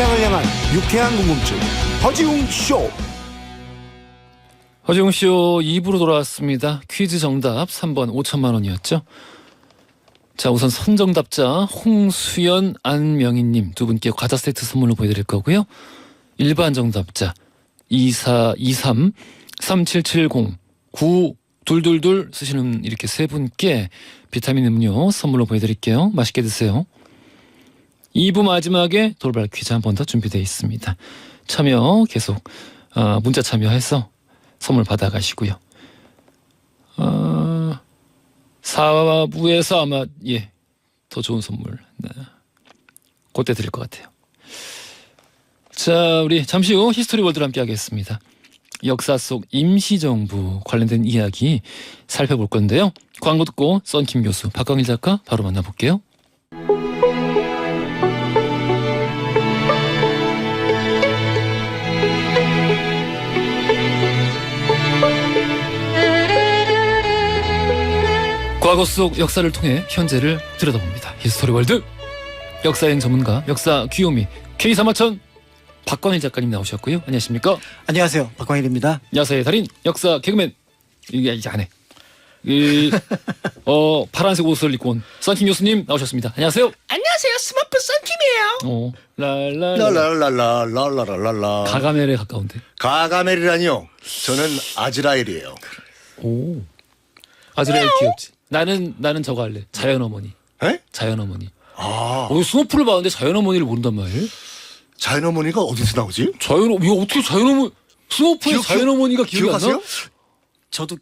세상을 향한 유쾌한 궁금증 허지웅쇼. 허지웅쇼 2부로 돌아왔습니다. 퀴즈 정답 3번 5천만 원이었죠. 자, 우선 선정답자 홍수연, 안명희님 두 분께 과자 세트 선물로 보여드릴 거고요. 일반 정답자 2423 3770 9222 쓰시는 이렇게 세 분께 비타민 음료 선물로 보여드릴게요. 맛있게 드세요. 2부 마지막에 돌발 퀴즈 한 번 더 준비되어 있습니다. 참여 계속 문자 참여해서 선물 받아가시고요. 4부에서 아마 더 좋은 선물 그때 드릴 것 같아요. 자, 우리 잠시 후 히스토리 월드를 함께 하겠습니다. 역사 속 임시정부 관련된 이야기 살펴볼 건데요. 광고 듣고 썬킴 교수, 박광일 작가 바로 만나볼게요. 과거 속 역사를 통해 현재를 들여다봅니다. 히스토리 월드 역사여행 전문가 역사 귀요미 K3하천 박광일 작가님 나오셨고요. 안녕하십니까? 안녕하세요. 박광일입니다. 야사의 달인 역사 개그맨 이게 안해 파란색 옷을 입고 온 썬킴 교수님 나오셨습니다. 안녕하세요. 안녕하세요. 스머프 썬킴이에요. 랄랄랄랄랄랄랄라. 가가멜에 가까운데. 가가멜이라니요. 저는 아즈라엘이에요. 오. 아즈라엘 귀엽지. 나는 저거 할래. 자연 어머니. 에? 자연 어머니. 아, 스노프를 봤는데 자연 어머니를 모른단 말이에요? 자연 어머니가 어디서 나오지? 이거 어떻게 자연 어머니 스노프의 자연 어머니가 기억이 안 나? 기억하세요? 저도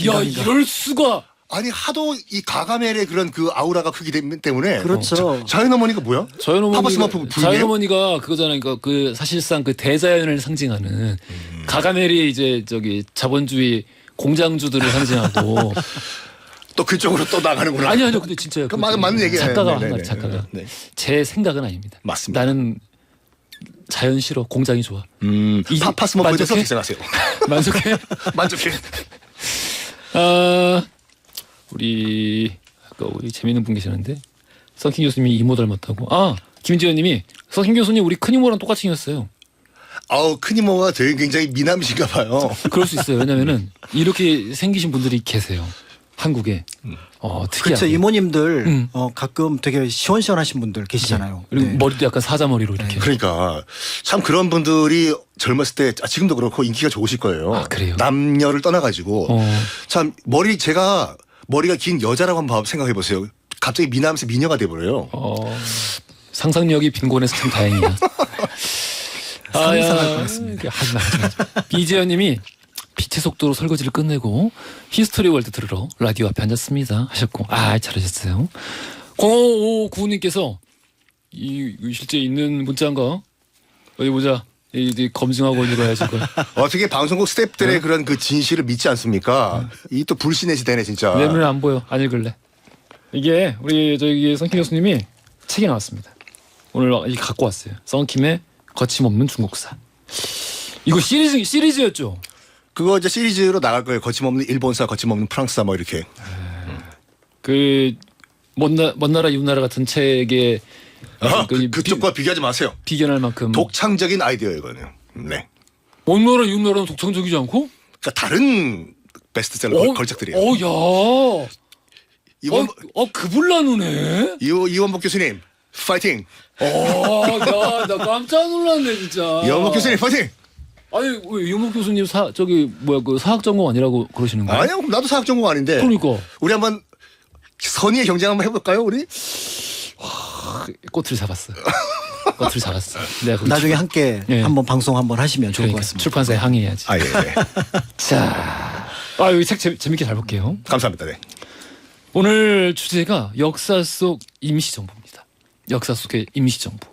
야, 이럴 수가. 아니 하도 이 가가멜의 그런 그 아우라가 크기 때문에 그렇죠. 자연 어머니가 뭐야? 자연 어머니가 파파스마프 불이에요? 자연 어머니가 그거잖아요. 그러니까 그 사실상 그 대자연을 상징하는 가가멜이 이제 저기 자본주의 공장주들을 상징하고 또 그쪽으로 또 나가는구나. 아니요 근데 진짜요. 그 맞는 얘기예요. 작가가 네네네. 한 말 작가가 네. 제 생각은 아닙니다. 맞습니다. 나는 자연 싫어. 공장이 좋아. 파파스마프에 대해서 만족해? 어떻게 생각하세요? 만족해? 만족해. 우리 아까 우리 재밌는 분 계시는데 썬킴 교수님이 이모 닮았다고. 김지현님이 썬킴 교수님 우리 큰 이모랑 똑같이 생겼어요. 아우 큰 이모가 되게 굉장히 미남이신가 봐요. 그럴 수 있어요. 왜냐면은 이렇게 생기신 분들이 계세요. 한국에. 특이하게. 그렇죠. 이모님들 음. 가끔 되게 시원시원하신 분들 계시잖아요. 그리고 네. 머리도 약간 사자머리로 이렇게. 그러니까 참 그런 분들이 젊었을 때 지금도 그렇고 인기가 좋으실 거예요. 아, 그래요? 남녀를 떠나가지고 어. 참 제가 머리가 긴 여자라고 한번 생각해 보세요. 갑자기 미남에서 미녀가 돼버려요. 상상력이 빈곤해서 참 다행이야. 상상할 뻔했습니다. 하지마. 이재현님이 빛의 속도로 설거지를 끝내고 히스토리 월드 들으러 라디오 앞에 앉았습니다 하셨고 잘하셨어요. 0559님께서 이 실제 있는 문자인가? 어디 보자. 이 검증하고 읽어야지 이걸. 어떻게 방송국 스태프들의 그런 그 진실을 믿지 않습니까? 이 또 불신의 되네 진짜. 내 눈에 안 보여. 안 읽을래. 이게 우리 저기 썬킴 교수님이 책이 나왔습니다. 오늘 이 갖고 왔어요. 썬킴의 거침없는 중국사. 이거 시리즈였죠? 그거 이제 시리즈로 나갈 거예요. 거침없는 일본사, 거침없는 프랑스사 뭐 이렇게. 그 먼 나라 이웃 나라 같은 책에 그쪽과 비교하지 마세요. 비견할 만큼 독창적인 아이디어예요, 이거는. 네. 먼 나라 이웃 나라는 독창적이지 않고? 그러니까 다른 베스트셀러 걸작들이에요. 야. 그불 나누네. 이원복 교수님, 파이팅. 나 깜짝 놀랐네 진짜. 이원복 교수님, 파이팅. 아니 왜 이원복 교수님 그 사학 전공 아니라고 그러시는 거예요? 아니요, 나도 사학 전공 아닌데. 그러니까 우리 한번 선의의 경쟁 한번 해볼까요, 우리? 꽃을 잡았어. 꽃을 잡았어. 내가 나중에 함께 예. 한번 방송 한번 하시면 좋을 그러니까 것 같습니다. 출판사에 항의해야지. 예. 자, 여기 책 재밌게 잘 볼게요. 감사합니다. 네. 오늘 주제가 역사 속 임시정부입니다. 역사 속의 임시정부.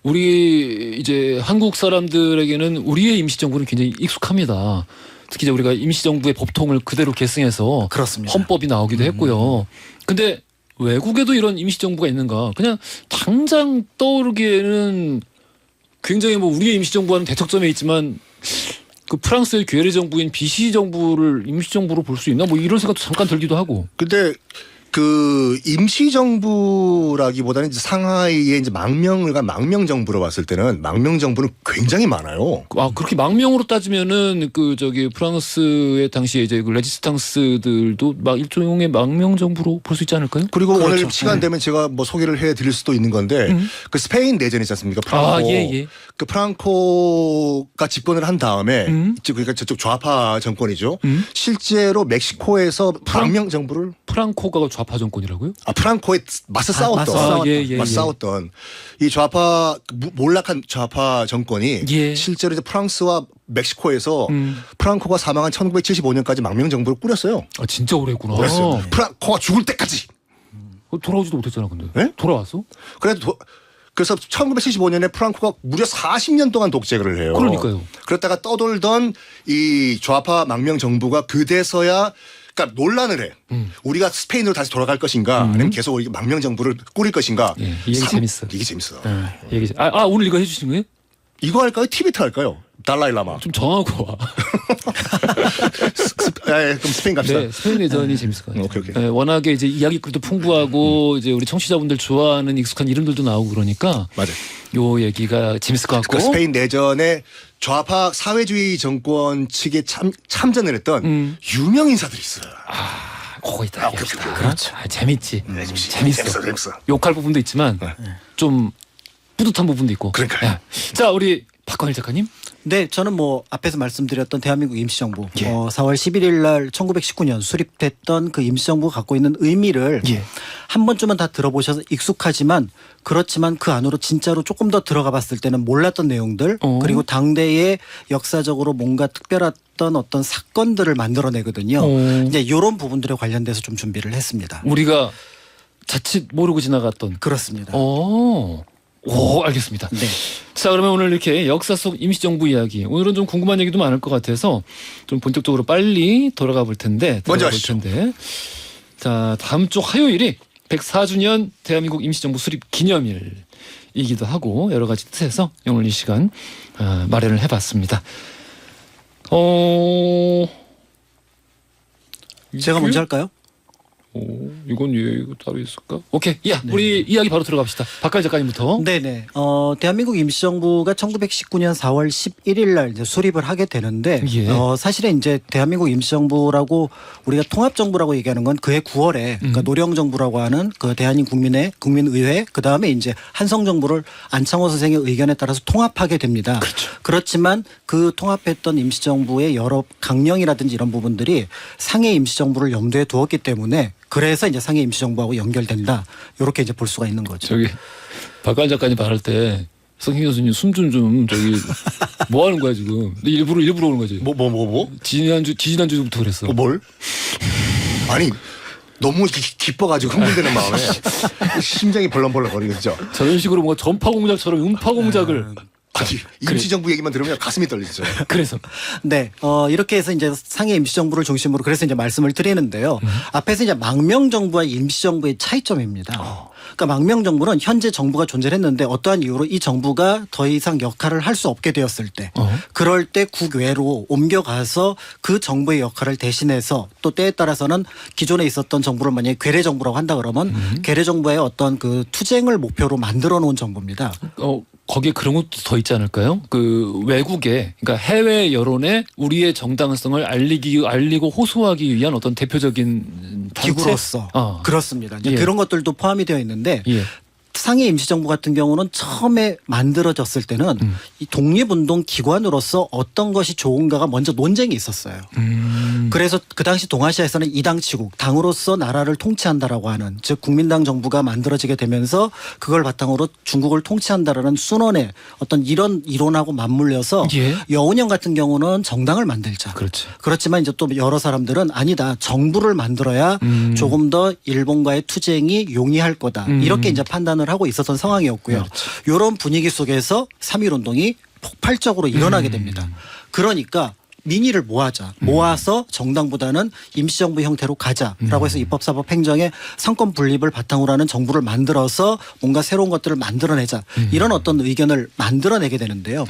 우리 이제 한국 사람들에게는 우리의 임시정부는 굉장히 익숙합니다. 특히 이제 우리가 임시정부의 법통을 그대로 계승해서 그렇습니다. 헌법이 나오기도 했고요. 근데 외국에도 이런 임시정부가 있는가? 그냥 당장 떠오르기에는 굉장히 우리의 임시정부와는 대척점에 있지만 그 프랑스의 괴뢰 정부인 비시 정부를 임시정부로 볼 수 있나? 이런 생각도 잠깐 들기도 하고. 근데 그 임시정부라기보다는 이제 상하이의 이제 망명 정부로 봤을 때는 망명 정부는 굉장히 많아요. 아 그렇게 망명으로 따지면은 그 저기 프랑스의 당시에 이제 그 레지스탕스들도 막 일종의 망명 정부로 볼 수 있지 않을까요? 그리고 그렇죠. 오늘 시간 되면 제가 뭐 소개를 해드릴 수도 있는 건데 그 스페인 내전 있지 않습니까? 프랑코. 예. 그 프랑코가 집권을 한 다음에 그러니까 저쪽 좌파 정권이죠. 실제로 멕시코에서 망명 정부를 프랑코가 좌파 정권이라고요? 프랑코에 맞서 싸웠던 예. 싸웠던 이 좌파 몰락한 좌파 정권이 예. 실제로 이제 프랑스와 멕시코에서 프랑코가 사망한 1975년까지 망명 정부를 꾸렸어요. 아 진짜 오래 했구나. 그랬어요. 프랑코가 죽을 때까지. 돌아오지도 못했잖아 근데. 네? 돌아왔어? 그래서 1975년에 프랑코가 무려 40년 동안 독재를 해요. 그러니까요. 그러다가 떠돌던 이 좌파 망명 정부가 그제서야 그러니까 논란을 해. 우리가 스페인으로 다시 돌아갈 것인가 아니면 계속 우리 망명 정부를 꾸릴 것인가. 예, 이 얘기 재밌어. 이게 재밌어. 얘기. 오늘 이거 해주신 거예요? 이거 할까요? 티베트 할까요? 달라이라마. 좀 정하고 와. 그럼 스페인 갑시다. 네, 스페인 내전이 재밌을 것 같아요. 오케이. 네, 워낙에 이제 이야기글도 풍부하고 이제 우리 청취자분들 좋아하는 익숙한 이름들도 나오고 그러니까 맞아요. 요 얘기가 재밌을 것 같고. 그 스페인 내전에 좌파 사회주의 정권 측에 참전을 했던 유명 인사들이 있어요. 그거 있다. 그렇죠. 그렇죠. 재밌지. 재밌어. 재밌어. 욕할 부분도 있지만 좀 뿌듯한 부분도 있고. 그러니까요. 자, 우리 박광일 작가님. 네, 저는 뭐 앞에서 말씀드렸던 대한민국 임시정부 4월 11일 날 1919년 수립됐던 그 임시정부가 갖고 있는 의미를 한 번쯤은 다 들어보셔서 익숙하지만 그렇지만 그 안으로 진짜로 조금 더 들어가 봤을 때는 몰랐던 내용들 그리고 당대에 역사적으로 뭔가 특별했던 어떤 사건들을 만들어내거든요. 이제 이런 부분들에 관련돼서 좀 준비를 했습니다. 우리가 자칫 모르고 지나갔던. 그렇습니다. 오, 알겠습니다. 네. 자, 그러면 오늘 이렇게 역사 속 임시정부 이야기. 오늘은 좀 궁금한 얘기도 많을 것 같아서 좀 본격적으로 빨리 돌아가 볼 텐데. 먼저 하시죠. 자, 다음 주 화요일이 104주년 대한민국 임시정부 수립 기념일이기도 하고 여러 가지 뜻에서 오늘 이 시간 마련을 해봤습니다. 제가 먼저 할까요? 이건 이거 따로 있을까? 오케이. 야, 우리 이야기 바로 들어갑시다. 박가희 작가님부터. 네네. 대한민국 임시정부가 1919년 4월 11일 날 이제 수립을 하게 되는데, 사실은 이제 대한민국 임시정부라고 우리가 통합정부라고 얘기하는 건 그해 9월에 그러니까 노령정부라고 하는 그 국민의회, 그 다음에 이제 한성정부를 안창호 선생의 의견에 따라서 통합하게 됩니다. 그렇죠. 그렇지만 그 통합했던 임시정부의 여러 강령이라든지 이런 부분들이 상해 임시정부를 염두에 두었기 때문에 그래서 이제 상해 임시정부하고 연결된다. 이렇게 이제 볼 수가 있는 거죠. 저기 박가희 작가님 말할 때 성희 교수님 숨 좀 저기 뭐 하는 거야 지금? 일부러 그런 거지. 뭐? 지지난주부터 그랬어. 뭘? 아니 너무 기뻐가지고 흥분되는 마음에 심장이 벌렁벌렁거리죠. 저런 식으로 뭔가 전파 공작처럼 음파 공작을. 아니 임시정부 얘기만 들으면 가슴이 떨리죠. 그래서 네, 이렇게 해서 이제 상해 임시정부를 중심으로 그래서 이제 말씀을 드리는데요. 앞에서 이제 망명정부와 임시정부의 차이점입니다. 그러니까 망명정부는 현재 정부가 존재를 했는데 어떠한 이유로 이 정부가 더 이상 역할을 할 수 없게 되었을 때 그럴 때 국외로 옮겨가서 그 정부의 역할을 대신해서 또 때에 따라서는 기존에 있었던 정부를 만약에 괴뢰정부라고 한다 그러면 괴뢰정부의 어떤 그 투쟁을 목표로 만들어 놓은 정부입니다. 거기에 그런 것도 더 있지 않을까요? 그 외국에 그러니까 해외 여론에 우리의 정당성을 알리고 호소하기 위한 어떤 대표적인 단체? 기구로서 그렇습니다. 이제 그런 것들도 포함이 되어 있는데 상해 임시정부 같은 경우는 처음에 만들어졌을 때는 이 독립운동 기관으로서 어떤 것이 좋은가가 먼저 논쟁이 있었어요. 그래서 그 당시 동아시아에서는 이당치국, 당으로서 나라를 통치한다라고 하는 즉 국민당 정부가 만들어지게 되면서 그걸 바탕으로 중국을 통치한다라는 순원의 어떤 이런 이론하고 맞물려서 여운형 같은 경우는 정당을 만들자. 그렇지. 그렇지만 이제 또 여러 사람들은 아니다. 정부를 만들어야 조금 더 일본과의 투쟁이 용이할 거다. 이렇게 이제 판단을 하고 있었던 상황이었고요. 이런 분위기 속에서 3.1운동이 폭발적으로 일어나게 됩니다. 그러니까 민의를 모아서 정당보다는 임시정부 형태로 가자라고 해서 입법사법행정의 상권 분립을 바탕으로 하는 정부를 만들어서 뭔가 새로운 것들을 만들어내자 이런 어떤 의견을 만들어내게 되는데요.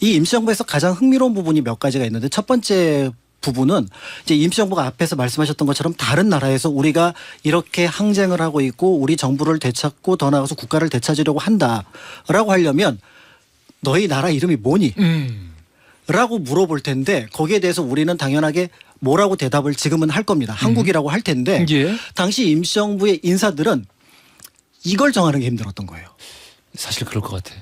이 임시정부에서 가장 흥미로운 부분이 몇 가지가 있는데 첫 번째 부분은 이제 임시정부가 앞에서 말씀하셨던 것처럼 다른 나라에서 우리가 이렇게 항쟁을 하고 있고 우리 정부를 되찾고 더 나아가서 국가를 되찾으려고 한다라고 하려면 너희 나라 이름이 뭐니? 라고 물어볼 텐데 거기에 대해서 우리는 당연하게 뭐라고 대답을 지금은 할 겁니다. 한국이라고 할 텐데 예. 당시 임시정부의 인사들은 이걸 정하는 게 힘들었던 거예요. 사실 그럴 것 같아.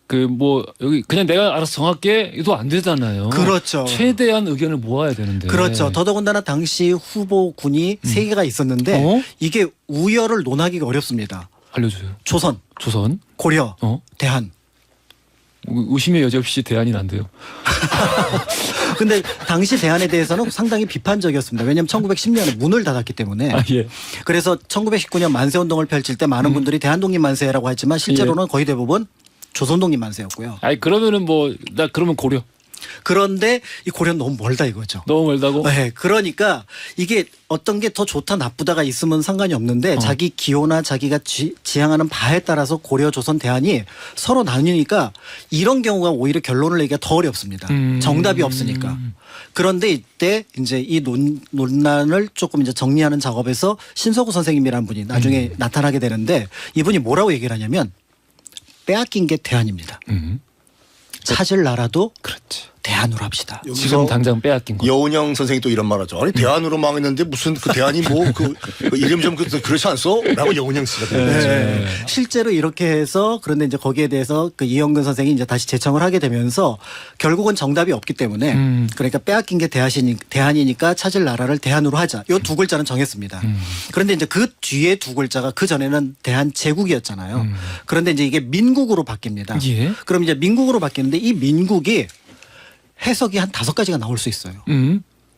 그 뭐 여기 그냥 내가 알아서 정할게 이도 안 되잖아요. 그렇죠. 최대한 의견을 모아야 되는데. 그렇죠. 더더군다나 당시 후보군이 세 개가 있었는데 어? 이게 우열을 논하기가 어렵습니다. 알려줘요. 조선, 고려, 대한. 의심의 여지 없이 대안이 난대요. 근데 당시 대안에 대해서는 상당히 비판적이었습니다. 왜냐하면 1910년에 문을 닫았기 때문에. 아, 예. 그래서 1919년 만세운동을 펼칠 때 많은 분들이 대한독립 만세라고 했지만 실제로는 거의 대부분 조선독립 만세였고요. 아니 그러면은 뭐 나 그러면 고려. 그런데 이 고려는 너무 멀다 이거죠. 너무 멀다고? 네, 그러니까 이게 어떤 게 더 좋다 나쁘다가 있으면 상관이 없는데 자기 기호나 자기가 지향하는 바에 따라서 고려, 조선, 대한이 서로 나뉘니까 이런 경우가 오히려 결론을 내기가 더 어렵습니다. 정답이 없으니까. 그런데 이때 이제 이 논란을 조금 이제 정리하는 작업에서 신서구 선생님이라는 분이 나중에 나타나게 되는데 이분이 뭐라고 얘기를 하냐면 빼앗긴 게 대한입니다. 찾을 나라도 그렇지. 대안으로 합시다. 지금 당장 빼앗긴 거. 여운형 선생이 또 이런 말하죠. 아니 대안으로 망했는데 무슨 그 대안이 뭐 그 이름 좀 그렇지 않소? 라고 여운형 씨가 되는 거죠. 네. 실제로 이렇게 해서 그런데 이제 거기에 대해서 그 이영근 선생이 이제 다시 재청을 하게 되면서 결국은 정답이 없기 때문에 그러니까 빼앗긴 게 대안이니까 찾을 나라를 대안으로 하자. 요 두 글자는 정했습니다. 그런데 이제 그 뒤에 두 글자가 그 전에는 대한제국이었잖아요. 그런데 이제 이게 민국으로 바뀝니다. 예. 그럼 이제 민국으로 바뀌는데 이 민국이 해석이 한 5가지가 나올 수 있어요.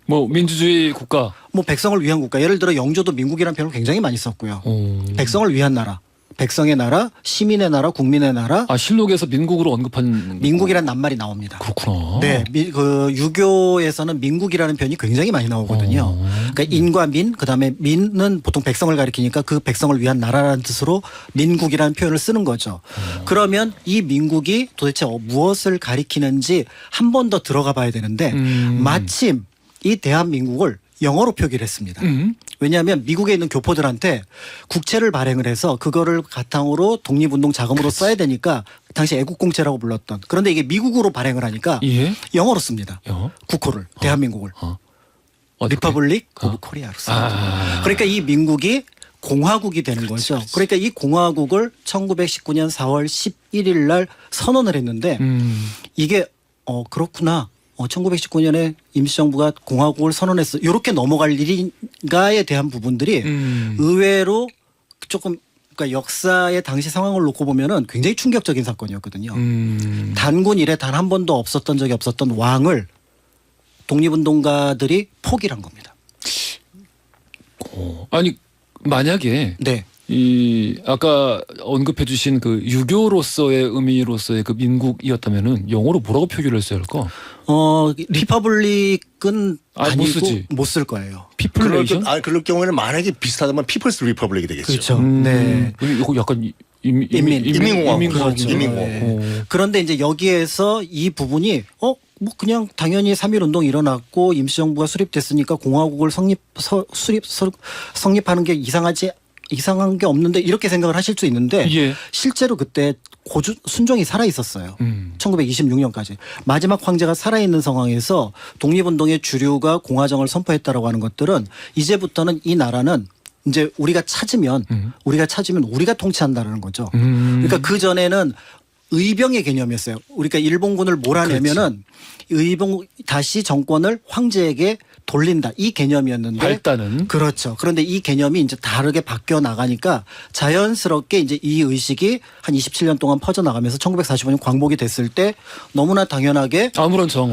뭐 민주주의 국가. 뭐 백성을 위한 국가. 예를 들어 영조도 민국이라는 표현을 굉장히 많이 썼고요. 백성을 위한 나라. 백성의 나라, 시민의 나라, 국민의 나라. 아 실록에서 민국으로 언급한 민국이라는 낱말이 나옵니다. 그렇구나. 네, 그 유교에서는 민국이라는 표현이 굉장히 많이 나오거든요. 그러니까 인과 민, 그다음에 민은 보통 백성을 가리키니까 그 백성을 위한 나라라는 뜻으로 민국이라는 표현을 쓰는 거죠. 그러면 이 민국이 도대체 무엇을 가리키는지 한 번 더 들어가 봐야 되는데 마침 이 대한민국을 영어로 표기를 했습니다. 왜냐하면 미국에 있는 교포들한테 국채를 발행을 해서 그거를 바탕으로 독립운동 자금으로 써야 되니까 당시 애국공채라고 불렀던. 그런데 이게 미국으로 발행을 하니까 예? 영어로 씁니다. 영어? 국호를 대한민국을 리퍼블릭 오브 코리아로 씁니다. 그러니까 이 민국이 공화국이 되는 거죠. 그러니까 이 공화국을 1919년 4월 11일 날 선언을 했는데 이게 그렇구나. 1919년에 임시정부가 공화국을 선언했어. 이렇게 넘어갈 일인가에 대한 부분들이 의외로 조금 그러니까 역사의 당시 상황을 놓고 보면은 굉장히 충격적인 사건이었거든요. 단군 이래 단 한 번도 없었던 적이 없었던 왕을 독립운동가들이 포기를 한 겁니다. 아니 만약에 네. 이 아까 언급해 주신 그 유교로서의 의미로서의 그 민국이었다면은 영어로 뭐라고 표기를 했어야 할까? 리퍼블릭은 못 쓰지. 못 쓸 거예요. 피플레이션? 그럴 경우에는 만약에 비슷하다면 피플스 리퍼블릭이 되겠죠. 그렇죠. 네. 이거 약간 인민공화국. 그렇죠. 인민공화국. 네. 그런데 이제 여기에서 이 부분이 뭐 그냥 당연히 3.1 운동이 일어났고 임시정부가 수립됐으니까 공화국을 성립하는 게 이상한 게 없는데 이렇게 생각을 하실 수 있는데 예. 실제로 그때 순종이 살아 있었어요. 1926년까지 마지막 황제가 살아 있는 상황에서 독립운동의 주류가 공화정을 선포했다라고 하는 것들은 이제부터는 이 나라는 이제 우리가 찾으면 우리가 통치한다라는 거죠. 그러니까 그 전에는 의병의 개념이었어요. 우리가 일본군을 몰아내면은 다시 정권을 황제에게 돌린다 이 개념이었는데 발단은 그렇죠. 그런데 이 개념이 이제 다르게 바뀌어 나가니까 자연스럽게 이제 이 의식이 한 27년 동안 퍼져 나가면서 1945년 광복이 됐을 때 너무나 당연하게 아무런 저항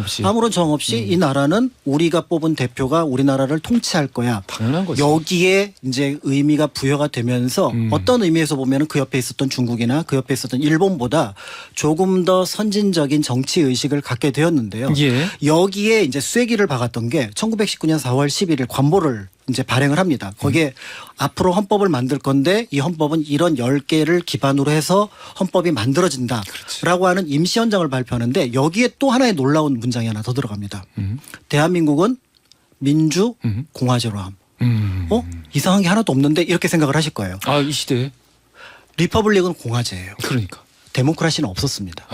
없이 이 나라는 우리가 뽑은 대표가 우리나라를 통치할 거야. 당연한 거죠. 여기에 이제 의미가 부여가 되면서 어떤 의미에서 보면은 그 옆에 있었던 중국이나 그 옆에 있었던 일본보다 조금 더 선진적인 정치 의식을 갖게 되었는데요. 예. 여기에 이제 쐐기를 박았던 게 1919년 4월 11일 관보를 이제 발행을 합니다. 거기에 앞으로 헌법을 만들 건데 이 헌법은 이런 10개를 기반으로 해서 헌법이 만들어진다라고 하는 임시헌장을 발표하는데 여기에 또 하나의 놀라운 문장이 하나 더 들어갑니다. 대한민국은 민주 공화제로 함. 이상한 게 하나도 없는데 이렇게 생각을 하실 거예요. 아, 이 시대에 리퍼블릭은 공화제예요. 그러니까 데모크라시는 없었습니다.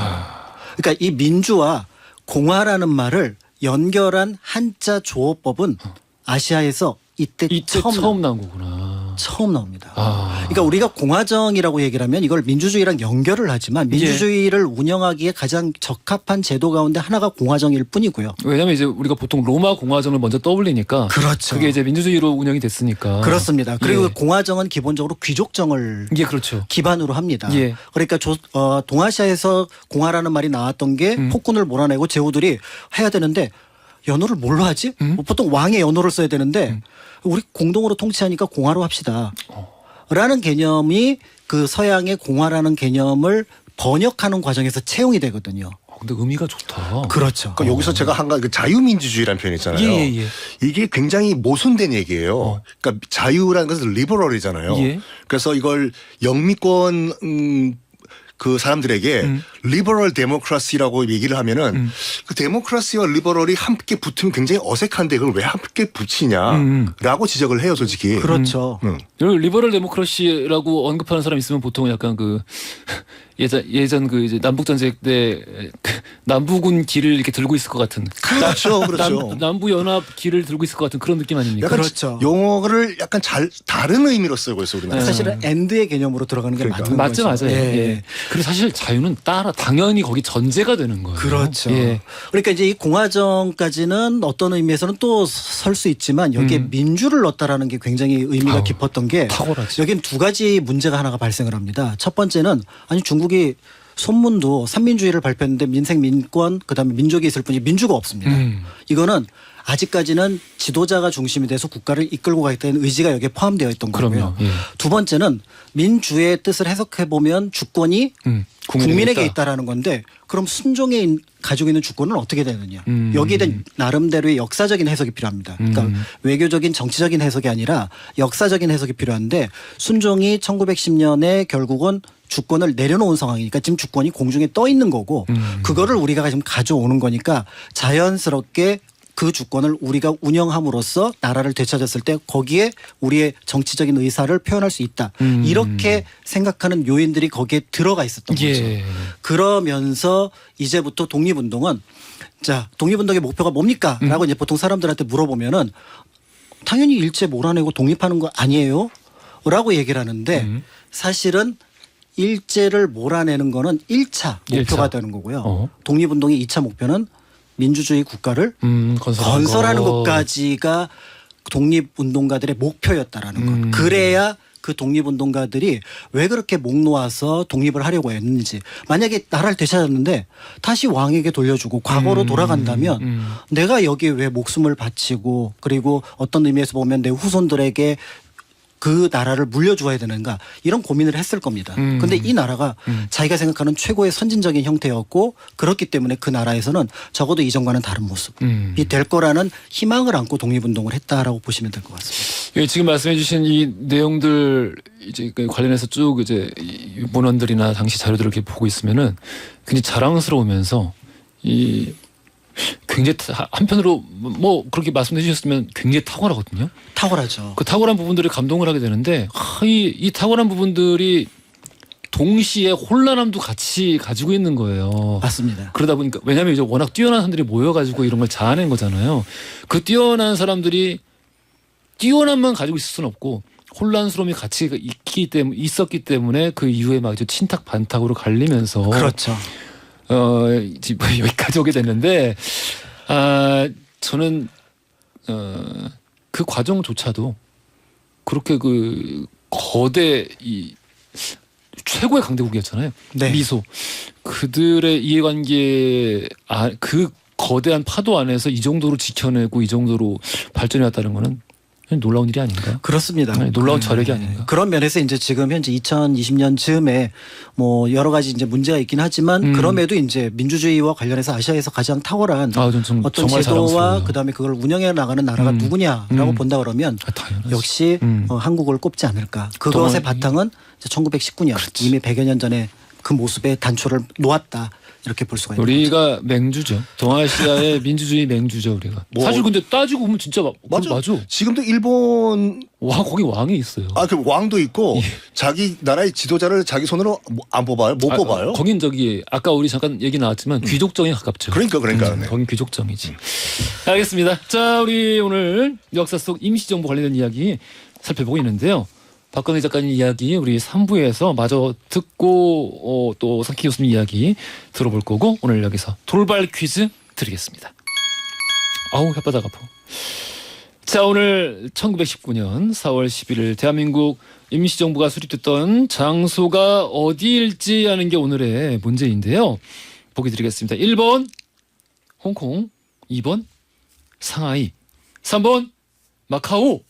그러니까 이 민주와 공화라는 말을 연결한 한자 조어법은 아시아에서 이때 처음 나온 거구나. 처음 나옵니다. 그러니까 우리가 공화정이라고 얘기를 하면 이걸 민주주의랑 연결을 하지만 민주주의를 운영하기에 가장 적합한 제도 가운데 하나가 공화정일 뿐이고요. 왜냐하면 이제 우리가 보통 로마 공화정을 먼저 떠올리니까 그렇죠. 그게 이제 민주주의로 운영이 됐으니까. 그렇습니다. 그리고 공화정은 기본적으로 귀족정을 그렇죠. 기반으로 합니다. 그러니까 동아시아에서 공화라는 말이 나왔던 게 폭군을 몰아내고 제후들이 해야 되는데 연호를 뭘로 하지? 보통 왕의 연호를 써야 되는데 우리 공동으로 통치하니까 공화로 합시다. 라는 개념이 그 서양의 공화라는 개념을 번역하는 과정에서 채용이 되거든요. 근데 의미가 좋다. 그렇죠. 그러니까 여기서 제가 한 가지 그 자유민주주의라는 표현 있잖아요. 이게 굉장히 모순된 얘기예요. 그러니까 자유라는 것은 리버럴이잖아요. 그래서 이걸 영미권 그 사람들에게 리버럴 데모크라시라고 얘기를 하면은 그 데모크라시와 리버럴이 함께 붙으면 굉장히 어색한데 그걸 왜 함께 붙이냐라고 지적을 해요, 솔직히. 그렇죠. 리버럴 데모크라시라고 언급하는 사람 있으면 보통 약간 그 예전 그 이제 남북 전쟁 때 남북은 길을 이렇게 들고 있을 것 같은. 그렇죠, 그렇죠. 남부 연합 길을 들고 있을 것 같은 그런 느낌 아닙니까? 그렇죠. 용어를 약간 다른 의미로 쓰고 있어 우리나라. 사실은 엔드의 개념으로 들어가는 게 맞는 맞죠, 거죠. 맞아요. 그리고 사실 자유는 당연히 거기 전제가 되는 거예요. 그렇죠. 그러니까 이제 이 공화정까지는 어떤 의미에서는 또 설 수 있지만 여기에 민주를 넣었다라는 게 굉장히 의미가 깊었던 게 탁월하지. 여기는 두 가지 문제가 하나가 발생을 합니다. 첫 번째는 아니 중국이 손문도 삼민주의를 발표했는데 민생 민권 그다음에 민족이 있을 뿐이 민주가 없습니다. 이거는 아직까지는 지도자가 중심이 돼서 국가를 이끌고 가겠다는 의지가 여기에 포함되어 있던 거고요. 두 번째는 민주의 뜻을 해석해 보면 주권이 국민에게 있다라는 건데 그럼 순종에 가지고 있는 주권은 어떻게 되느냐. 여기에 대한 나름대로의 역사적인 해석이 필요합니다. 그러니까 외교적인 정치적인 해석이 아니라 역사적인 해석이 필요한데 순종이 1910년에 결국은 주권을 내려놓은 상황이니까 지금 주권이 공중에 떠 있는 거고 그거를 우리가 지금 가져오는 거니까 자연스럽게 그 주권을 우리가 운영함으로써 나라를 되찾았을 때 거기에 우리의 정치적인 의사를 표현할 수 있다. 이렇게 생각하는 요인들이 거기에 들어가 있었던 거죠. 그러면서 이제부터 독립운동은 자, 독립운동의 목표가 뭡니까? 라고 이제 보통 사람들한테 물어보면은 당연히 일제 몰아내고 독립하는 거 아니에요? 라고 얘기를 하는데 사실은 일제를 몰아내는 거는 1차 목표가 되는 거고요. 독립운동의 2차 목표는 민주주의 국가를 건설하는 것까지가 독립운동가들의 목표였다라는 것. 그래야 그 독립운동가들이 왜 그렇게 목 놓아서 독립을 하려고 했는지. 만약에 나라를 되찾았는데 다시 왕에게 돌려주고 과거로 돌아간다면 내가 여기에 왜 목숨을 바치고 그리고 어떤 의미에서 보면 내 후손들에게 그 나라를 물려주어야 되는가 이런 고민을 했을 겁니다. 그런데 이 나라가 자기가 생각하는 최고의 선진적인 형태였고 그렇기 때문에 그 나라에서는 적어도 이전과는 다른 모습이 될 거라는 희망을 안고 독립운동을 했다라고 보시면 될 것 같습니다. 지금 말씀해주신 이 내용들 이제 관련해서 쭉 이제 문헌들이나 당시 자료들을 이렇게 보고 있으면은 굉장히 자랑스러우면서 이 굉장히 한편으로 뭐 그렇게 말씀해 주셨으면 굉장히 탁월하거든요. 탁월하죠. 그 탁월한 부분들에 감동을 하게 되는데 이 탁월한 부분들이 동시에 혼란함도 같이 가지고 있는 거예요. 맞습니다. 그러다 보니까 왜냐하면 이제 워낙 뛰어난 사람들이 모여가지고 이런 걸 자아낸 거잖아요. 그 뛰어난 사람들이 뛰어난만 가지고 있을 수는 없고 혼란스러움이 같이 있었기 때문에 그 이후에 막 이제 친탁 반탁으로 갈리면서 그렇죠. 여기까지 오게 됐는데, 저는, 그 과정조차도 그렇게 그 거대 최고의 강대국이었잖아요. 미소. 그들의 이해관계, 그 거대한 파도 안에서 이 정도로 지켜내고 이 정도로 발전해 왔다는 거는 놀라운 일이 아닌가? 그렇습니다. 놀라운 저력이 아닌가? 그런 면에서 이제 지금 현재 2020년 즈음에 뭐 여러 가지 이제 문제가 있긴 하지만 그럼에도 이제 민주주의와 관련해서 아시아에서 가장 탁월한 어떤 제도와 그다음에 그걸 운영해 나가는 나라가 누구냐라고 본다 그러면 역시 한국을 꼽지 않을까. 그것의 바탕은 1919년 이미 100여 년 전에 그 모습의 단초를 놓았다. 이렇게 볼 수가 있는 우리가 맹주죠. 동아시아의 민주주의 맹주죠, 우리가. 사실 근데 따지고 보면 진짜 맞아. 지금도 일본 거기 왕이 있어요. 그 왕도 있고 자기 나라의 지도자를 자기 손으로 안 뽑아요? 못 뽑아요? 거긴 아까 우리 잠깐 얘기 나왔지만 귀족정에 가깝죠. 그러니까. 네. 거긴 귀족정이지. 알겠습니다. 자, 우리 오늘 역사 속 임시정부 관련된 이야기 살펴보고 있는데요. 박건희 작가님 이야기 우리 3부에서 마저 듣고 또 상키 교수님 이야기 들어볼 거고 오늘 여기서 돌발 퀴즈 드리겠습니다. 아우 혓바닥 아파. 자, 오늘 1919년 4월 11일 대한민국 임시정부가 수립됐던 장소가 어디일지 하는 게 오늘의 문제인데요. 보기 드리겠습니다. 1번 홍콩, 2번 상하이, 3번 마카오.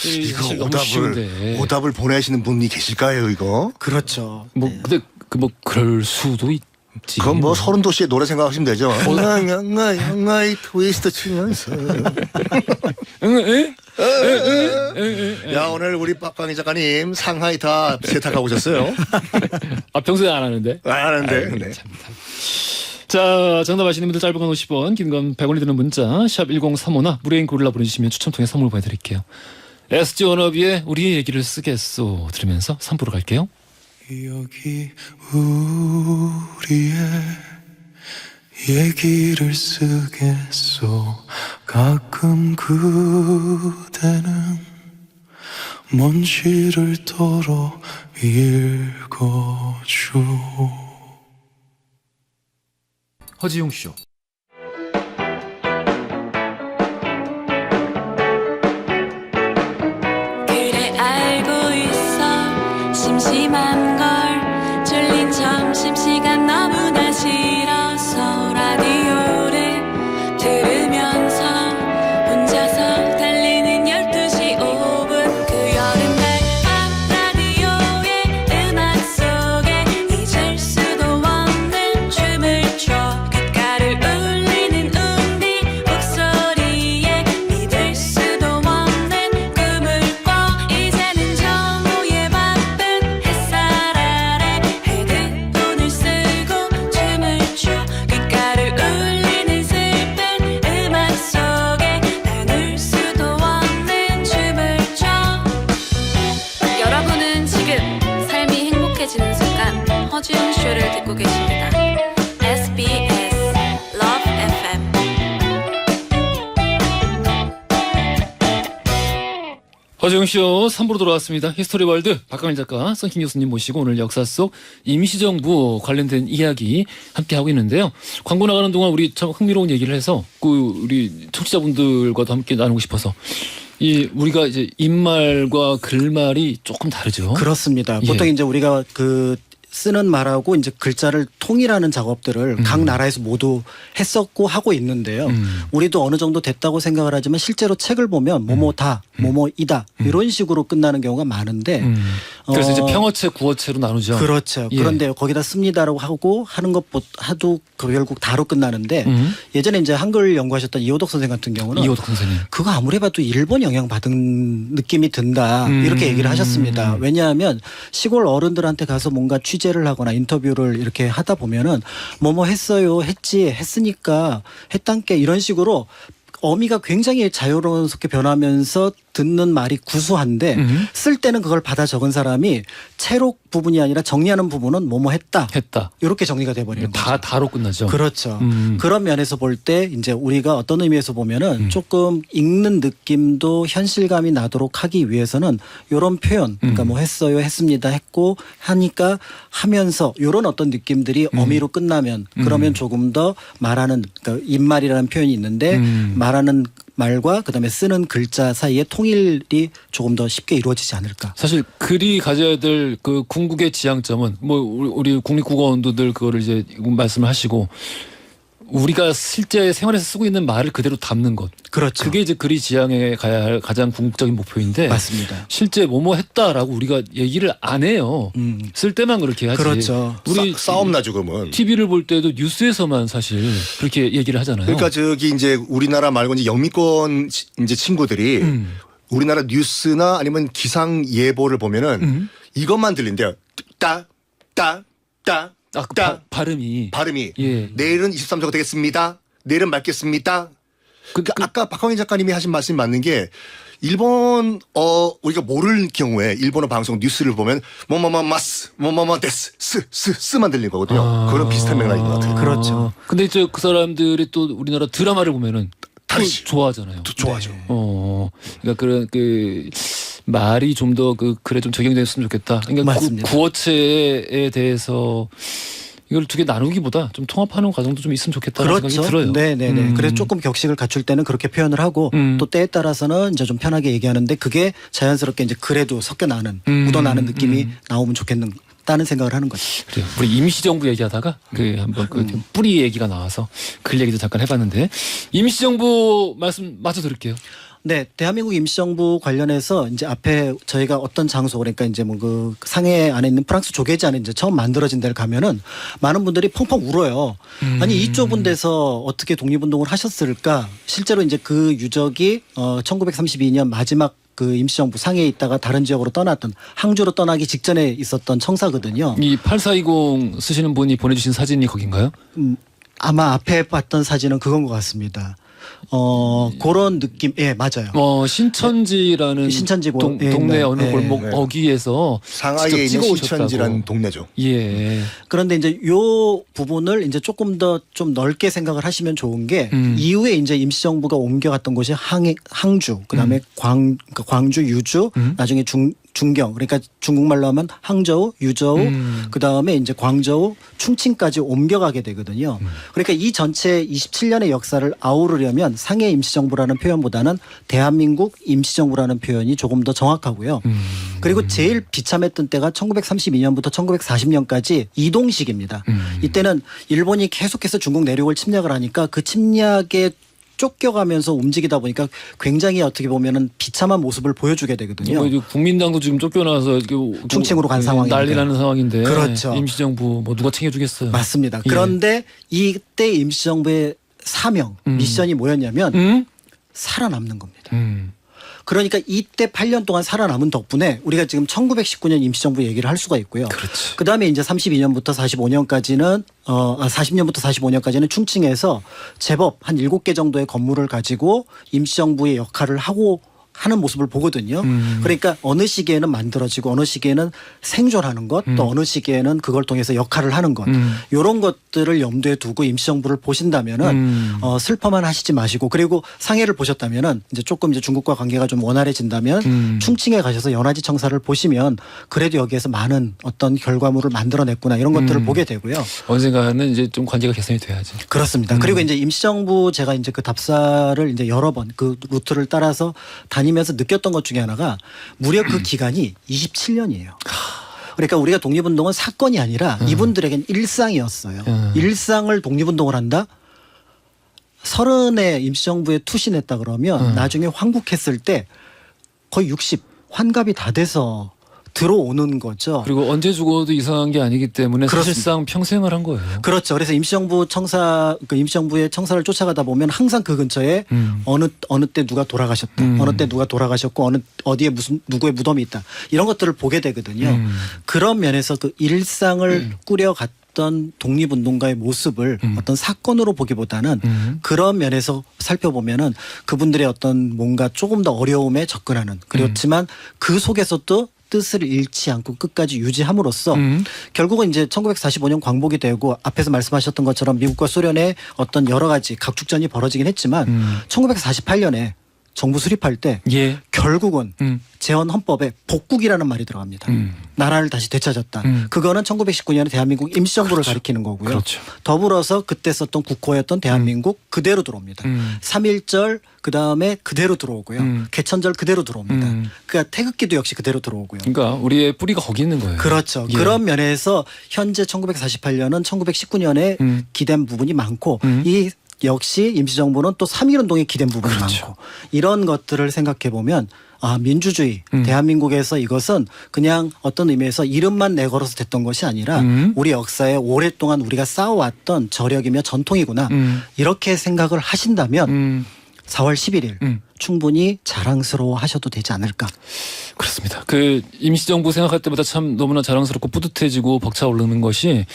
이거 오답을 보내시는 분이 계실까요, 이거? 그렇죠. 근데 그럴 수도 있지. 그건 서른 도시의 노래 생각하시면 되죠. 양아이 트위스트 치면서. 야, 오늘 우리 박광희 작가님 상하이 다 세탁하고 오셨어요. 평소에 안 하는데. 안 하는데. 네. 자, 정답 아시는 분들 짧은 건 50원, 긴 건 100원이 드는 문자 샵 1035나 무료인 고릴라 보내주시면 추첨 통해 선물 보내드릴게요. SG 워너비의 우리의 얘기를 쓰겠소 들으면서 3부로 갈게요. 여기 우리의 얘기를 쓰겠소. 가끔 그대는 먼지를 털어 읽어줘. 허지용 쇼. 그래 알고 있어 심심한 걸 졸린 점심시간 너무나 싫어서 라디오를 들으면서 혼자서 달리는 12시 5분 그 여름날 밤 라디오의 음악 속에 잊을 수도 없는 춤을 춰 귓가를 울리는 운디 목소리에 믿을 수도 없는 꿈을 꿔 이제는 정오의 바쁜 햇살 아래 헤드폰을 쓰고 춤을 춰 귓가를 울리는 슬픈 음악 속에 나눌 수도 없는 춤을 춰 여러분은 지금 삶이 행복해지는 순간 허지웅 쇼를 듣고 계십니다. SBS Love FM 허지용 쇼 3부로 돌아왔습니다. 히스토리 월드 박광일 작가, 썬킴 교수님 모시고 오늘 역사 속 임시정부 관련된 이야기 함께 하고 있는데요. 광고 나가는 동안 우리 참 흥미로운 얘기를 해서 우리 청취자분들과도 함께 나누고 싶어서 우리가 이제 입말과 글말이 조금 다르죠. 그렇습니다. 보통 이제 우리가 쓰는 말하고 이제 글자를 통일하는 작업들을 각 나라에서 모두 했었고 하고 있는데요. 우리도 어느 정도 됐다고 생각을 하지만 실제로 책을 보면 뭐뭐다, 뭐뭐이다 이런 식으로 끝나는 경우가 많은데 그래서 이제 평어체, 구어체로 나누죠. 그렇죠. 그런데 거기다 씁니다라고 하고 하는 것도 결국 다로 끝나는데 예전에 이제 한글 연구하셨던 이호덕 선생 같은 경우는 이호덕 선생님 그거 아무리 봐도 일본 영향 받은 느낌이 든다 이렇게 얘기를 하셨습니다. 왜냐하면 시골 어른들한테 가서 뭔가 취재를 하거나 인터뷰를 이렇게 하다 보면은 뭐뭐 했어요, 했지, 했으니까, 했단께 이런 식으로 어미가 굉장히 자유롭게 변하면서 듣는 말이 구수한데 쓸 때는 그걸 받아 적은 사람이 채록 부분이 아니라 정리하는 부분은 뭐뭐 했다. 이렇게 정리가 돼버리는 거죠. 다로 끝나죠. 그렇죠. 그런 면에서 볼 때 이제 우리가 어떤 의미에서 보면은 조금 읽는 느낌도 현실감이 나도록 하기 위해서는 이런 표현, 그러니까 뭐 했어요, 했습니다, 했고 하니까 하면서 이런 어떤 느낌들이 어미로 끝나면 그러면 조금 더 말하는 그러니까 입말이라는 표현이 있는데 말하는 말과 그다음에 쓰는 글자 사이의 통일이 조금 더 쉽게 이루어지지 않을까. 사실 글이 가져야 될 그 궁극의 지향점은 뭐 우리 국립국어원도들 그거를 이제 말씀을 하시고 우리가 실제 생활에서 쓰고 있는 말을 그대로 담는 것. 그렇죠. 그게 이제 글이 지향해 가야 할 가장 궁극적인 목표인데. 맞습니다. 실제 뭐뭐 했다라고 우리가 얘기를 안 해요. 쓸 때만 그렇게 하지. 그렇죠. 우리 싸움 나죠, 그러면. TV를 볼 때도 뉴스에서만 사실 그렇게 얘기를 하잖아요. 그러니까 이제 우리나라 말고 이제 영미권 이제 친구들이 우리나라 뉴스나 아니면 기상 예보를 보면은 이것만 들린대요. 따, 그 따. 발음이. 예. 내일은 23도가 되겠습니다. 내일은 맑겠습니다. 아까 박광인 작가님이 하신 말씀이 맞는 게 일본 우리가 모를 경우에 일본어 방송 뉴스를 보면 뭐뭐뭐마스 뭐뭐뭐데스 스만 들린 거거든요. 그런 비슷한 맥락인 것 같아요. 그렇죠. 근데 그 사람들이 또 우리나라 드라마를 보면은 또 좋아하잖아요. 또 좋아하죠. 그러니까 그런 말이 좀 더 글에 좀 적용됐으면 좋겠다. 그러니까 맞습니다. 구어체에 대해서 이걸 두 개 나누기보다 좀 통합하는 과정도 좀 있으면 좋겠다는 그렇죠. 생각이 들어요. 네네네. 그래서 조금 격식을 갖출 때는 그렇게 표현을 하고 또 때에 따라서는 이제 좀 편하게 얘기하는데 그게 자연스럽게 이제 글에도 섞여나는 묻어나는 느낌이 나오면 좋겠다는 생각을 하는 거죠. 그래요. 우리 임시정부 얘기하다가 한번 뿌리 얘기가 나와서 글 얘기도 잠깐 해봤는데 임시정부 말씀 마저 들을게요. 네, 대한민국 임시정부 관련해서 이제 앞에 저희가 어떤 장소 그러니까 이제 그 상해 안에 있는 프랑스 조계지 안에 이제 처음 만들어진 데를 가면은 많은 분들이 펑펑 울어요. 아니 이 좁은 데서 어떻게 독립운동을 하셨을까? 실제로 이제 그 유적이 1932년 마지막 그 임시정부 상해에 있다가 다른 지역으로 떠났던 항주로 떠나기 직전에 있었던 청사거든요. 이 8420 쓰시는 분이 보내주신 사진이 거긴가요? 아마 앞에 봤던 사진은 그건 것 같습니다. 그런 느낌, 예, 맞아요. 신천지라는 동네 어느 골목 어귀에서 상하이에 있는 신천지라는 동네죠. 예. 그런데 이제 요 부분을 이제 조금 더 좀 넓게 생각을 하시면 좋은 게 이후에 이제 임시정부가 옮겨갔던 곳이 항주, 그다음에 광주, 유주, 나중에 중경, 그러니까 중국말로 하면 항저우, 유저우, 그다음에 이제 광저우, 충칭까지 옮겨가게 되거든요. 그러니까 이 전체 27년의 역사를 아우르려면 상해 임시정부라는 표현보다는 대한민국 임시정부라는 표현이 조금 더 정확하고요. 그리고 제일 비참했던 때가 1932년부터 1940년까지 이동식입니다. 이때는 일본이 계속해서 중국 내륙을 침략을 하니까 그 침략에 쫓겨가면서 움직이다 보니까 굉장히 어떻게 보면은 비참한 모습을 보여주게 되거든요. 국민당도 지금 쫓겨나서 충칭으로 간 상황인데 난리 나는 상황인데. 그렇죠. 임시정부 누가 챙겨주겠어요. 맞습니다. 그런데 이때 임시정부의 사명, 미션이 뭐였냐면 살아남는 겁니다. 그러니까 이때 8년 동안 살아남은 덕분에 우리가 지금 1919년 임시정부 얘기를 할 수가 있고요. 그렇지. 그다음에 이제 32년부터 45년까지는 40년부터 45년까지는 충칭에서 제법 한 7개 정도의 건물을 가지고 임시정부의 역할을 하는 모습을 보거든요. 그러니까 어느 시기에는 만들어지고 어느 시기에는 생존하는 것, 또 어느 시기에는 그걸 통해서 역할을 하는 것, 이런 것들을 염두에 두고 임시정부를 보신다면은 슬퍼만 하시지 마시고, 그리고 상해를 보셨다면은 이제 조금 이제 중국과 관계가 좀 원활해진다면 충칭에 가셔서 연화지 청사를 보시면 그래도 여기에서 많은 어떤 결과물을 만들어냈구나 이런 것들을 보게 되고요. 언젠가는 이제 좀 관계가 개선이 돼야지. 그렇습니다. 그리고 이제 임시정부 제가 이제 그 답사를 이제 여러 번 그 루트를 따라서 다니면서 느꼈던 것 중에 하나가 무려 그 기간이 27년이에요. 그러니까 우리가 독립운동은 사건이 아니라 이분들에겐 일상이었어요. 일상을 독립운동을 한다? 30에 임시정부에 투신했다 그러면 나중에 환국했을 때 거의 60 환갑이 다 돼서 들어오는 거죠. 그리고 언제 죽어도 이상한 게 아니기 때문에 그렇습니다. 사실상 평생을 한 거예요. 그렇죠. 그래서 임시정부의 청사를 쫓아가다 보면 항상 그 근처에 어느 때 누가 돌아가셨다, 어느 때 누가 돌아가셨고 어디에 누구의 무덤이 있다 이런 것들을 보게 되거든요. 그런 면에서 그 일상을 꾸려갔던 독립운동가의 모습을 어떤 사건으로 보기보다는 그런 면에서 살펴보면은 그분들의 어떤 뭔가 조금 더 어려움에 접근하는, 그렇지만 그 속에서도 뜻을 잃지 않고 끝까지 유지함으로써 결국은 이제 1945년 광복이 되고 앞에서 말씀하셨던 것처럼 미국과 소련의 어떤 여러 가지 각축전이 벌어지긴 했지만 1948년에 정부 수립할 때 결국은 재헌 헌법에 복국이라는 말이 들어갑니다. 나라를 다시 되찾았다. 그거는 1919년에 대한민국 임시정부를 가리키는 거고요. 그렇죠. 더불어서 그때 썼던 국호였던 대한민국 그대로 들어옵니다. 3.1절 그다음에 그대로 들어오고요. 개천절 그대로 들어옵니다. 그러니까 태극기도 역시 그대로 들어오고요. 그러니까 우리의 뿌리가 거기 있는 거예요. 그렇죠. 그런 면에서 현재 1948년은 1919년에 기댄 부분이 많고 이 역시 임시정부는 또 3.1운동에 기댄 부분이 많고 이런 것들을 생각해 보면 민주주의 대한민국에서 이것은 그냥 어떤 의미에서 이름만 내걸어서 됐던 것이 아니라 우리 역사에 오랫동안 우리가 쌓아왔던 저력이며 전통이구나 이렇게 생각을 하신다면 4월 11일 충분히 자랑스러워 하셔도 되지 않을까. 그렇습니다. 그 임시정부 생각할 때마다 참 너무나 자랑스럽고 뿌듯해지고 벅차오르는 것이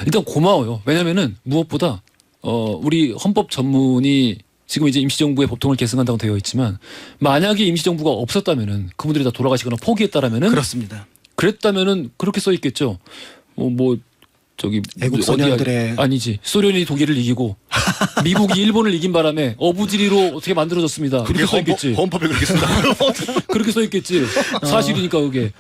일단 고마워요. 왜냐면은 무엇보다 우리 헌법 전문이 지금 이제 임시정부의 법통을 계승한다고 되어 있지만 만약에 임시정부가 없었다면은 그분들이 다 돌아가시거나 포기했다라면은 그렇습니다. 그랬다면은 그렇게 써 있겠죠. 저기 애국 소년들의 아니지 소련이 독일을 이기고 미국이 일본을 이긴 바람에 어부지리로 어떻게 만들어졌습니다. 그렇게 써 있겠지. 헌법에 그렇게 쓴다. 그렇게 써 있겠지. 사실이니까 그게.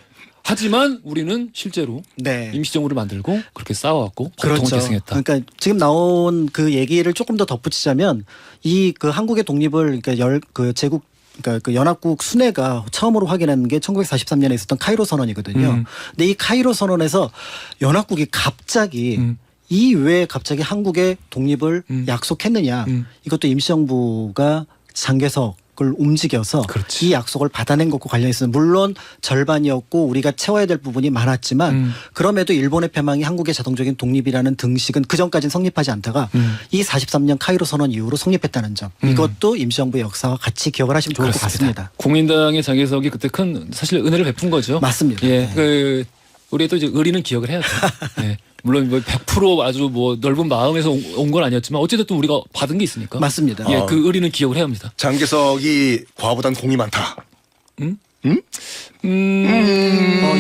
하지만 우리는 실제로 네. 임시정부를 만들고 그렇게 싸워왔고 법통을 그렇죠. 계승했다. 그러니까 지금 나온 그 얘기를 조금 더 덧붙이자면 이 그 한국의 독립을 그러니까 그러니까 그 연합국 순회가 처음으로 확인한 게 1943년에 있었던 카이로 선언이거든요. 근데 이 카이로 선언에서 연합국이 갑자기 이 왜 갑자기 한국의 독립을 약속했느냐. 이것도 임시정부가 장개석을 움직여서 그렇지. 이 약속을 받아낸 것과 관련해서 물론 절반이었고 우리가 채워야 될 부분이 많았지만 그럼에도 일본의 패망이 한국의 자동적인 독립이라는 등식은 그전까지는 성립하지 않다가 이 43년 카이로 선언 이후로 성립했다는 점. 이것도 임시정부의 역사와 같이 기억을 하시면 좋을 것 같습니다. 국민당의 장개석이 그때 큰 사실 은혜를 베푼 거죠. 맞습니다. 예, 네. 우리 또 이제 의리는 기억을 해야 돼. 예. 물론 100% 아주 넓은 마음에서 온 건 아니었지만 어쨌든 우리가 받은 게 있으니까. 맞습니다. 예, 그 의리는 기억을 해야 합니다. 장개석이 과보단 공이 많다.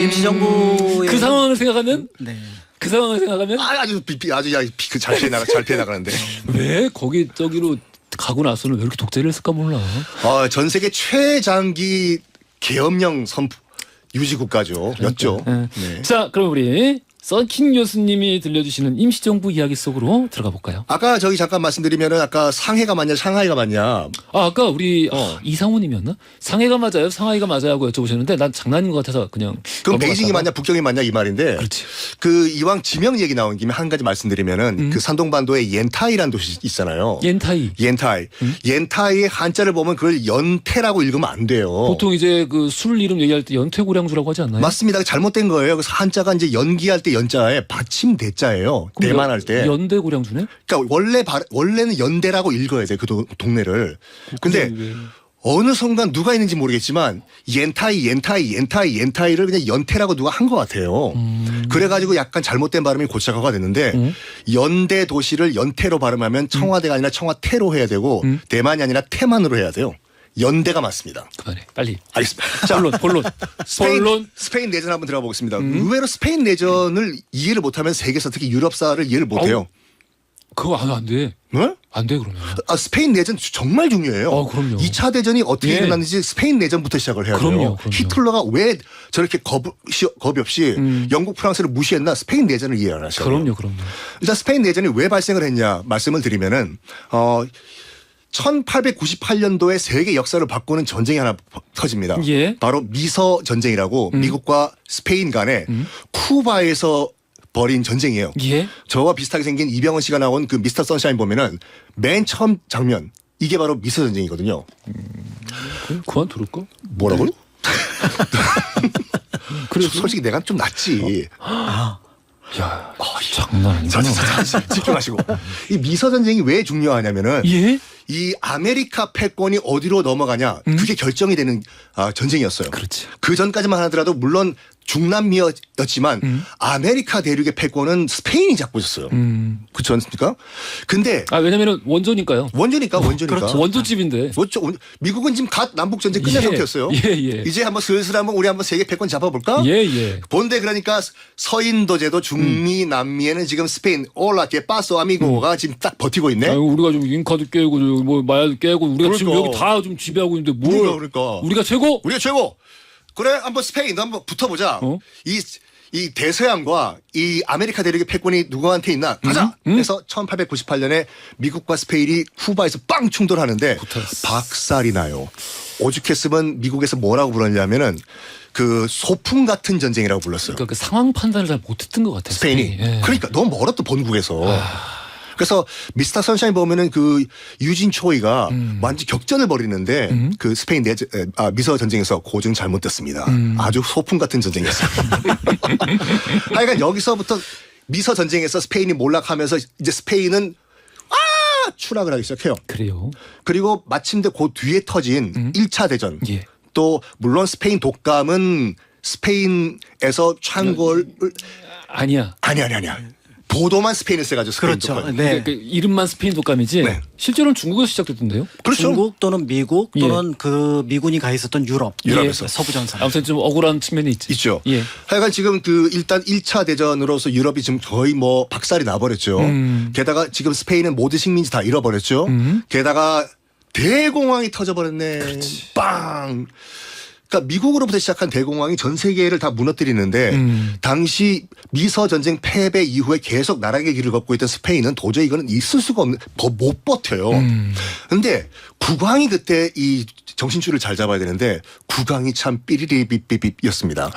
임시정부의 그 상황을 생각하면 네. 그 상황을 생각하면 아주 잘 피해 나가는데. 왜 거기 저기로 가고 나서는 왜 이렇게 독재를 했을까 몰라. 전 세계 최장기 계엄령 유지 국가죠. 였죠. 네. 네. 자, 그럼 우리 썬킹 교수님이 들려주시는 임시정부 이야기 속으로 들어가 볼까요? 아까 저기 잠깐 말씀드리면은 아까 상해가 맞냐 상하이가 맞냐. 아까 우리 이상호님이었나? 상해가 맞아요, 상하이가 맞아요 하고 여쭤보셨는데 난 장난인 것 같아서 그냥. 그럼 베이징이 맞냐 북경이 맞냐 이 말인데. 그렇지. 그 이왕 지명 얘기 나온 김에 한 가지 말씀드리면은 그 산동반도에 옌타이라는 도시 있잖아요. 옌타이. 옌타이의 한자를 보면 그걸 연태라고 읽으면 안 돼요. 보통 이제 그 술 이름 얘기할 때 연태고량주라고 하지 않나요? 맞습니다. 잘못된 거예요. 그래서 한자가 이제 연기할 때 연자에 받침 대자예요. 대만할 때. 연대고량주네? 그러니까 원래는 연대라고 읽어야 돼. 그 동네를. 근데 왜? 어느 순간 누가 있는지 모르겠지만 옌타이를 그냥 연태라고 누가 한 것 같아요. 그래가지고 약간 잘못된 발음이 고착화가 됐는데 연대 도시를 연태로 발음하면 청와대가 아니라 청와태로 해야 되고 대만이 아니라 태만으로 해야 돼요. 연대가 맞습니다. 그만해. 빨리. 알겠습니다. 자, 본론. 스페인 내전 한번 들어가 보겠습니다. 의외로 스페인 내전을 이해를 못하면 세계에서 특히 유럽사를 이해를 못해요. 그거 안 돼. 네? 안 돼 그러면. 스페인 내전 정말 중요해요. 그럼요. 2차 대전이 어떻게 예. 일어났는지 스페인 내전부터 시작을 해야 돼요. 그럼요. 히틀러가 왜 저렇게 겁이 없이 영국, 프랑스를 무시했나 스페인 내전을 이해 안 하셔요. 그럼요. 일단 스페인 내전이 왜 발생을 했냐 말씀을 드리면은 1898년도에 세계 역사를 바꾸는 전쟁이 하나 터집니다. 예. 바로 미서 전쟁이라고 미국과 스페인 간에 쿠바에서 벌인 전쟁이에요. 예. 저와 비슷하게 생긴 이병헌 씨가 나온 그 미스터 선샤인 보면은 맨 처음 장면 이게 바로 미서 전쟁이거든요. 그만 들을까? 뭐라고요? 그래서 솔직히 내가 좀 낫지. 야, 장난 아니구나. 자, 집중하시고. 이 미서 전쟁이 왜 중요하냐면은 예? 이 아메리카 패권이 어디로 넘어가냐 그게 결정이 되는 전쟁이었어요. 그렇지. 그 전까지만 하더라도 물론 중남미였지만 아메리카 대륙의 패권은 스페인이 잡고 있었어요. 그렇지 않습니까? 근데 왜냐면은 원조니까요. 원조니까. 그렇죠. 원조집인데. 그렇죠. 미국은 지금 갓 남북 전쟁 끝난 상태였어요. 예. 이제 한번 슬슬 우리 한번 세계 패권 잡아볼까? 예. 본데 그러니까 서인도제도 중미 남미에는 지금 스페인 올라게 빠소 아미고가 지금 딱 버티고 있네. 우리가 좀 잉카도 깨고 뭐 마야도 깨고 우리가 지금 그러니까. 여기 다 좀 지배하고 있는데 뭘? 그러니까. 우리가 최고? 우리가 최고. 그래 한번 스페인 한번 붙어보자. 이 대서양과 이 아메리카 대륙의 패권이 누구한테 있나 가자. 그래서 1898년에 미국과 스페인이 쿠바에서 빵 충돌하는데 박살이 나요. 오죽했으면 미국에서 뭐라고 불렀냐면은 그 소풍 같은 전쟁이라고 불렀어요. 그러니까 그 상황 판단을 잘 못했던 것 같아요. 스페인이. 예. 그러니까 너무 멀었던 본국에서. 그래서 미스터 선샤인 보면은 그 유진 초이가 완전 격전을 벌이는데 그 스페인 미서 전쟁에서 고증 잘못됐습니다. 아주 소풍 같은 전쟁이었어요. 하여간 여기서부터 미서 전쟁에서 스페인이 몰락하면서 이제 스페인은 추락을 하기 시작해요. 그래요. 그리고 마침내 그 뒤에 터진 1차 대전. 예. 또 물론 스페인 독감은 스페인에서 창궐을 아니야. 아니야. 보도만 스페인에서 해가지고 스페인 그렇죠. 독감. 네. 그 이름만 스페인 독감이지. 네. 실제로는 중국에서 시작됐던데요. 그렇죠. 중국 또는 미국 예. 또는 그 미군이 가 있었던 유럽에서. 예, 서부 전선. 아무튼 좀 억울한 측면이 있죠. 예. 하여간 지금 그 일단 1차 대전으로서 유럽이 지금 거의 뭐 박살이 나버렸죠. 게다가 지금 스페인은 모든 식민지 다 잃어버렸죠. 게다가 대공황이 터져버렸네. 빵. 그러니까 미국으로부터 시작한 대공황이 전 세계를 다 무너뜨리는데 당시 미서 전쟁 패배 이후에 계속 나락의 길을 걷고 있던 스페인은 도저히 이거는 있을 수가 없는 못 버텨요. 근데 국왕이 그때 이 정신줄을 잘 잡아야 되는데 국왕이 참 삐리리비비비였습니다.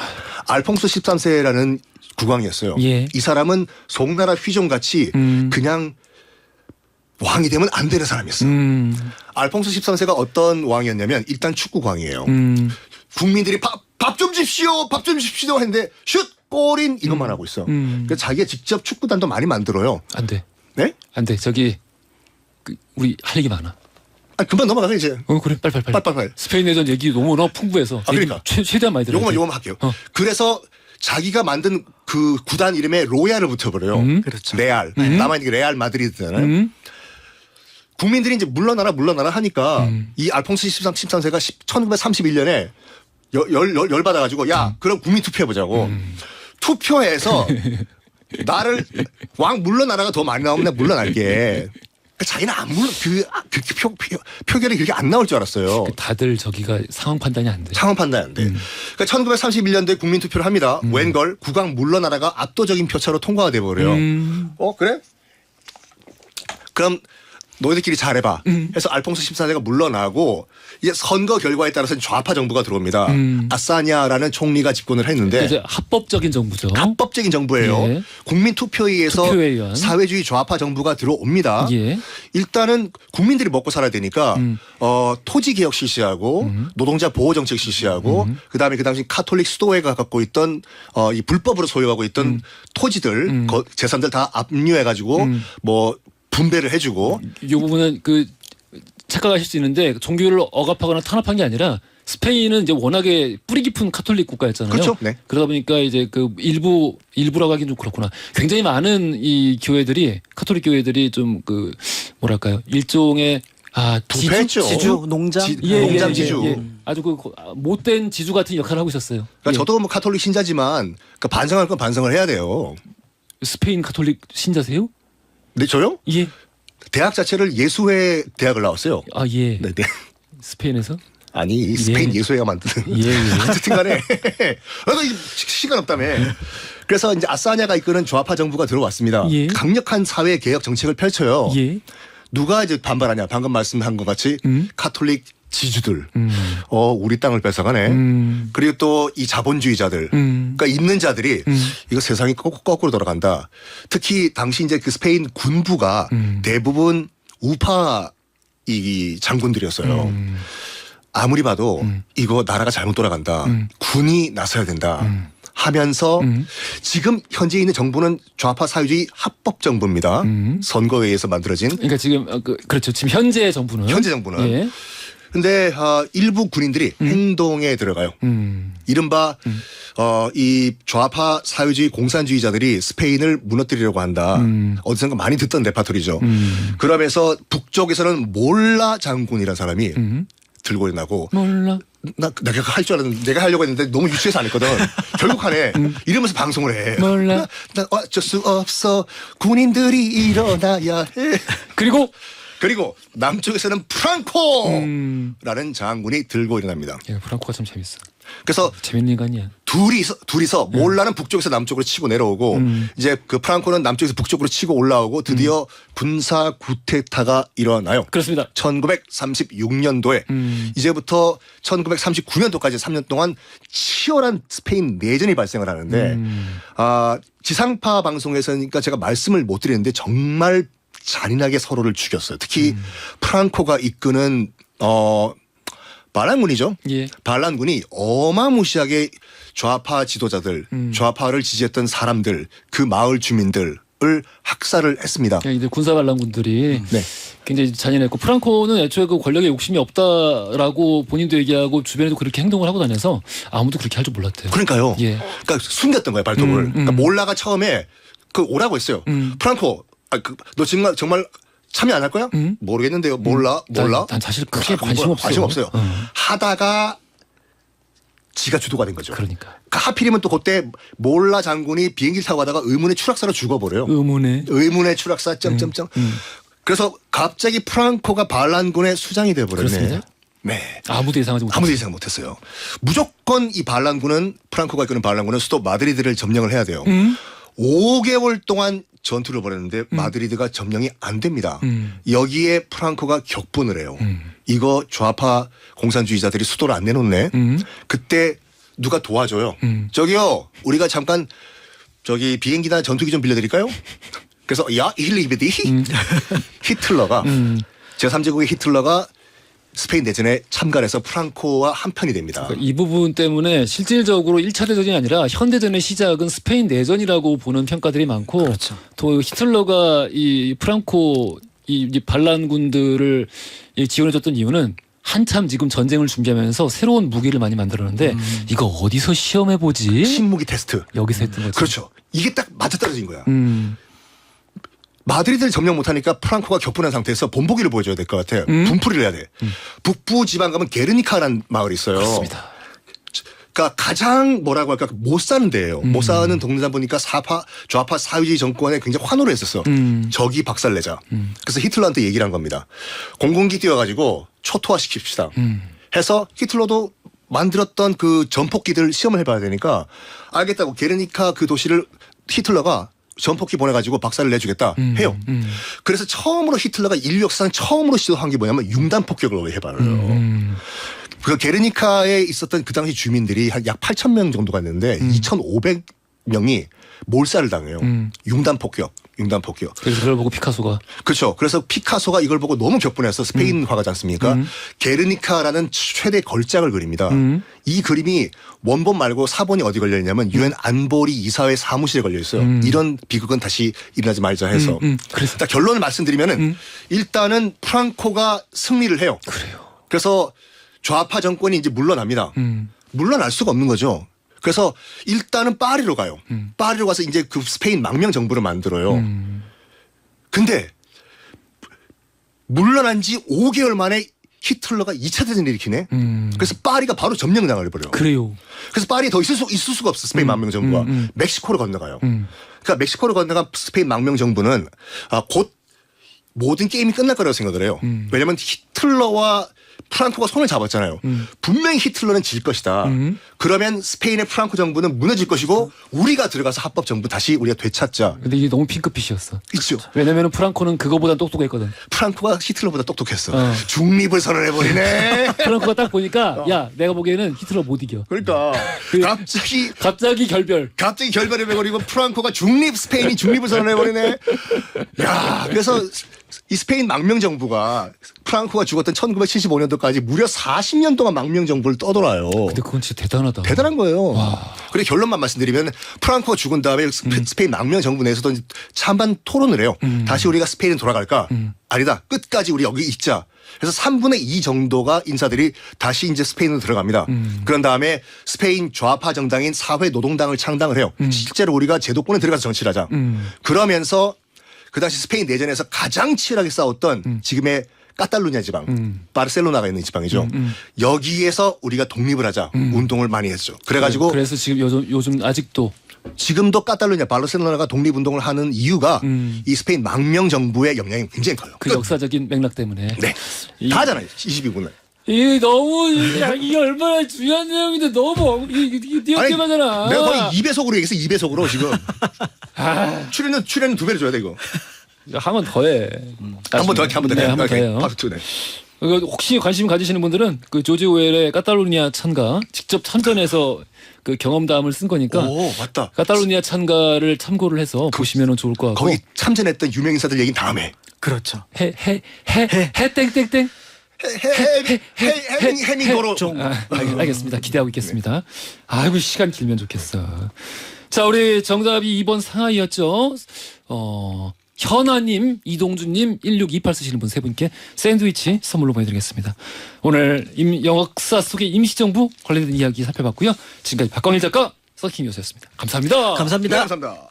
알퐁소 13세라는 국왕이었어요. 예. 이 사람은 송나라 휘종같이 그냥 왕이 되면 안 되는 사람이었어요. 알퐁소 13세가 어떤 왕이었냐면 일단 축구광이에요. 국민들이 밥 좀 줍시오, 밥 좀 줍시오 했는데 슛 골인 이것만 하고 있어. 그래서 자기가 직접 축구단도 많이 만들어요. 안 돼. 네? 안 돼. 저기 우리 할 얘기 많아. 아 금방 넘어가서 이제. 그래 빨리. 빨리. 스페인 내전 얘기 너무 풍부해서. 그러니까. 최대한 많이 들어. 요거만 할게요. 그래서 자기가 만든 그 구단 이름에 로얄을 붙여버려요. 그렇죠. 레알. 남아있는 게 레알 마드리드잖아요. 국민들이 이제 물러나라 하니까 이 알퐁소 13세가 1931년에 열 받아가지고 야 그럼 국민 투표해보자고 투표해서 나를 왕 물러나라가 더 많이 나오면 물러날게. 자기는 안 물러 표결이 그렇게 안 나올 줄 알았어요. 다들 저기가 상황 판단이 안 돼. 상황 판단이 안 돼. 그러니까 1931년도에 국민 투표를 합니다. 웬걸 국왕 물러나라가 압도적인 표차로 통과가 돼버려요. 그래? 그럼 너희들끼리 잘해봐. 해서 알퐁소 14세가 물러나고 이제 선거 결과에 따라서 좌파 정부가 들어옵니다. 아사냐라는 총리가 집권을 했는데 이제 합법적인 정부죠. 합법적인 정부예요. 예. 국민 투표에 의해서 투표에 의한. 사회주의 좌파 정부가 들어옵니다. 예. 일단은 국민들이 먹고 살아야 되니까 토지 개혁 실시하고 노동자 보호 정책 실시하고 그다음에 그 당시 카톨릭 수도회가 갖고 있던 이 불법으로 소유하고 있던 토지들 재산들 다 압류해 가지고 뭐 분배를 해주고. 이 부분은 그 착각하실 수 있는데 종교를 억압하거나 탄압한 게 아니라 스페인은 이제 워낙에 뿌리 깊은 카톨릭 국가였잖아요. 그렇죠. 네. 그러다 보니까 이제 그 일부라고 하긴 좀 그렇구나. 굉장히 많은 이 교회들이 카톨릭 교회들이 좀 그 뭐랄까요 일종의 지주 농장 농장 지주. 예. 아주 그 못된 지주 같은 역할을 하고 있었어요. 그러니까 예. 저도 뭐 카톨릭 신자지만 그러니까 반성할 건 반성을 해야 돼요. 스페인 카톨릭 신자세요? 네, 저요? 예. 대학 자체를 예수회 대학을 나왔어요. 아 예. 네. 스페인에서? 아니 스페인 예수회가 만드는. 어쨌든간에 그래도 시간 없다며. 그래서 이제 아사냐가 이끄는 좌파 정부가 들어왔습니다. 예. 강력한 사회 개혁 정책을 펼쳐요. 예. 누가 이제 반발하냐? 방금 말씀한 것 같이 카톨릭 지주들, 우리 땅을 뺏어가네. 그리고 또 이 자본주의자들, 그러니까 있는 자들이 이거 세상이 거꾸로 돌아간다. 특히 당시 이제 그 스페인 군부가 대부분 우파 이 장군들이었어요. 아무리 봐도 이거 나라가 잘못 돌아간다. 군이 나서야 된다. 하면서 지금 현재 있는 정부는 좌파 사회주의 합법 정부입니다. 선거에 서 만들어진. 그러니까 지금 그렇죠. 지금 현재 정부는. 예. 근데 일부 군인들이 행동에 들어가요. 이른바 이 좌파 사회주의 공산주의자들이 스페인을 무너뜨리려고 한다. 어디선가 많이 듣던 레파토리죠. 그러면서 북쪽에서는 몰라 장군이라는 사람이 들고 일어나고 몰라. 내가 할 줄 알았는데 내가 하려고 했는데 너무 유치해서 안 했거든. 결국 하네. 이러면서 방송을 해. 몰라. 난 어쩔 수 없어. 군인들이 일어나야 해. 그리고 남쪽에서는 프랑코라는 장군이 들고 일어납니다. 예, 프랑코가 참 재밌어. 그래서 재밌는 인간이야. 둘이서 몰라는 북쪽에서 남쪽으로 치고 내려오고 이제 그 프랑코는 남쪽에서 북쪽으로 치고 올라오고 드디어 군사 구테타가 일어나요. 그렇습니다. 1936년도에 이제부터 1939년도까지 3년 동안 치열한 스페인 내전이 발생을 하는데 지상파 방송에서니까 제가 말씀을 못 드리는데 정말 잔인하게 서로를 죽였어요. 특히 프랑코가 이끄는 반란군이죠. 예. 반란군이 어마무시하게 좌파 지도자들, 좌파를 지지했던 사람들, 그 마을 주민들 학살을 했습니다. 이제 군사 반란군들이 굉장히 잔인했고 프랑코는 애초에 그 권력에 욕심이 없다라고 본인도 얘기하고 주변에도 그렇게 행동을 하고 다녀서 아무도 그렇게 할 줄 몰랐대요. 그러니까요. 예. 그러니까 숨겼던 거예요 발톱을. 그러니까 몰라가 처음에 그 오라고 했어요. 프랑코, 너 정말 참여 안 할 거야? 모르겠는데요. 몰라. 난 사실 크게 관심 없어요. 관심 없어요. 하다가 지가 주도가 된 거죠. 그러니까. 하필이면 또 그때 몰라 장군이 비행기 타고 가다가 의문의 추락사로 죽어버려요. 의문의 추락사 점점점. 그래서 갑자기 프랑코가 반란군의 수장이 돼버렸네. 그렇습니다. 네. 아무도 예상하지 못했어요. 아무도 예상 못했어요. 무조건 이 반란군은 프랑코가 이끄는 반란군은 수도 마드리드를 점령을 해야 돼요. 5개월 동안 전투를 벌였는데 마드리드가 점령이 안 됩니다. 여기에 프랑코가 격분을 해요. 이거 좌파 공산주의자들이 수도를 안 내놓네. 그때 누가 도와줘요. 저기요, 우리가 잠깐 저기 비행기나 전투기 좀 빌려드릴까요? 그래서 야 힐리베디 히틀러가 제3제국의 히틀러가 스페인 내전에 참가를 해서 프랑코와 한편이 됩니다. 그러니까 이 부분 때문에 실질적으로 1차 대전이 아니라 현대전의 시작은 스페인 내전이라고 보는 평가들이 많고 그렇죠. 또 히틀러가 이 프랑코 이 반란군들을 지원해줬던 이유는 한참 지금 전쟁을 준비하면서 새로운 무기를 많이 만들었는데 이거 어디서 시험해보지? 신무기 테스트. 여기서 했던 거죠. 그렇죠. 이게 딱 맞아떨어진 거야. 마드리드를 점령 못하니까 프랑코가 격분한 상태에서 본보기를 보여줘야 될 것 같아요. 분풀이를 해야 돼. 북부 지방 가면 게르니카라는 마을이 있어요. 그렇습니다. 그러니까 가장 뭐라고 할까 못 사는 데예요. 못 사는 동네다 보니까 좌파 사회주의 정권에 굉장히 환호를 했었어. 적이 박살내자. 그래서 히틀러한테 얘기를 한 겁니다. 공군기 띄워가지고 초토화 시킵시다. 해서 히틀러도 만들었던 그 전폭기들 시험을 해봐야 되니까 알겠다고 게르니카 그 도시를 히틀러가 전폭기 보내가지고 박살을 내주겠다 해요. 그래서 처음으로 히틀러가 인류 역사상 처음으로 시도한 게 뭐냐면 융단 폭격을 해봐요. 그 게르니카에 있었던 그 당시 주민들이 한 약 8,000명 정도가 있는데 2,500명이 몰살을 당해요. 융단 폭격. 그래서 그걸 보고 피카소가 그렇죠. 그래서 피카소가 이걸 보고 너무 격분해서 스페인 화가지 않습니까? 게르니카라는 최대 걸작을 그립니다. 이 그림이 원본 말고 사본이 어디 걸려 있냐면 유엔 안보리 이사회 사무실에 걸려 있어요. 이런 비극은 다시 일어나지 말자 해서. 그래서 일단 결론을 말씀드리면은 일단은 프랑코가 승리를 해요. 그래요. 그래서 좌파 정권이 이제 물러납니다. 물러날 수가 없는 거죠. 그래서 일단은 파리로 가요. 파리로 가서 이제 그 스페인 망명 정부를 만들어요. 근데 물러난 지 5개월 만에 히틀러가 2차 대전을 일으키네. 그래서 파리가 바로 점령당을 해버려요. 그래요. 그래서 파리에 더 있을 수가 없어. 스페인 망명 정부가. 멕시코로 건너가요. 그러니까 멕시코로 건너간 스페인 망명 정부는 곧 모든 게임이 끝날 거라고 생각을 해요. 왜냐하면 히틀러와 프랑코가 손을 잡았잖아요. 분명히 히틀러는 질 것이다. 그러면 스페인의 프랑코 정부는 무너질 것이고 우리가 들어가서 합법 정부 다시 우리가 되찾자. 근데 이게 너무 핑크빛이었어. 있죠. 왜냐면 프랑코는 그거보다 똑똑했거든. 프랑코가 히틀러보다 똑똑했어. 중립을 선언해버리네. 프랑코가 딱 보니까 야 내가 보기에는 히틀러 못 이겨. 그러니까 갑자기 결별. 갑자기 결별해버리고 프랑코가 스페인이 중립을 선언해버리네. 야, 그래서 이 스페인 망명 정부가 프랑코가 죽었던 1975년도까지 무려 40년 동안 망명 정부를 떠돌아요. 근데 그건 진짜 대단하다. 대단한 거예요. 그래 결론만 말씀드리면 프랑코가 죽은 다음에 스페인 망명 정부 내에서도 찬반 토론을 해요. 다시 우리가 스페인에 돌아갈까? 아니다. 끝까지 우리 여기 있자. 그래서 3분의 2 정도가 인사들이 다시 이제 스페인으로 들어갑니다. 그런 다음에 스페인 좌파 정당인 사회노동당을 창당을 해요. 실제로 우리가 제도권에 들어가서 정치를 하자. 그러면서 그 당시 스페인 내전에서 가장 치열하게 싸웠던 지금의 카탈루냐 지방, 바르셀로나가 있는 지방이죠. 여기에서 우리가 독립을 하자 운동을 많이 했죠. 그래가지고 그래서 지금 요즘 아직도 지금도 카탈루냐, 바르셀로나가 독립운동을 하는 이유가 이 스페인 망명 정부의 영향이 굉장히 커요. 그 역사적인 맥락 때문에. 네, 다 하잖아요. 22분을. 이게 너무 이게 얼마나 중요한 내용인데 너무 이게 띄엄띄엄하잖아. 내가 거의 2배속으로 얘기했어. 2배속으로 지금. 출연은 2배를 줘야 돼 이거. 한 번 더 해. 한 번 더 할게. 네, 한 번 더 해요. 파트 2. 네. 혹시 관심 가지시는 분들은 그 조지 오웰의 카탈루니아 찬가 직접 참전해서 그 경험담을 쓴 거니까. 오, 맞다. 카탈루니아 찬가를 참고를 해서 보시면 좋을 것 같고. 거기 참전했던 유명 인사들 얘기는 다음에. 그렇죠. 해 땡땡땡. 해밍도로. 알겠습니다. 기대하고 있겠습니다. 아이고 시간 길면 좋겠어. 자, 우리 정답이 2번 상하이였죠. 현아님, 이동준님, 1628 쓰시는 분 세 분께 샌드위치 선물로 보내드리겠습니다. 오늘 역사 속의 임시정부 관련된 이야기 살펴봤고요. 지금까지 박광일 작가, 서킹 교수였습니다. 감사합니다. 감사합니다. 감사합니다.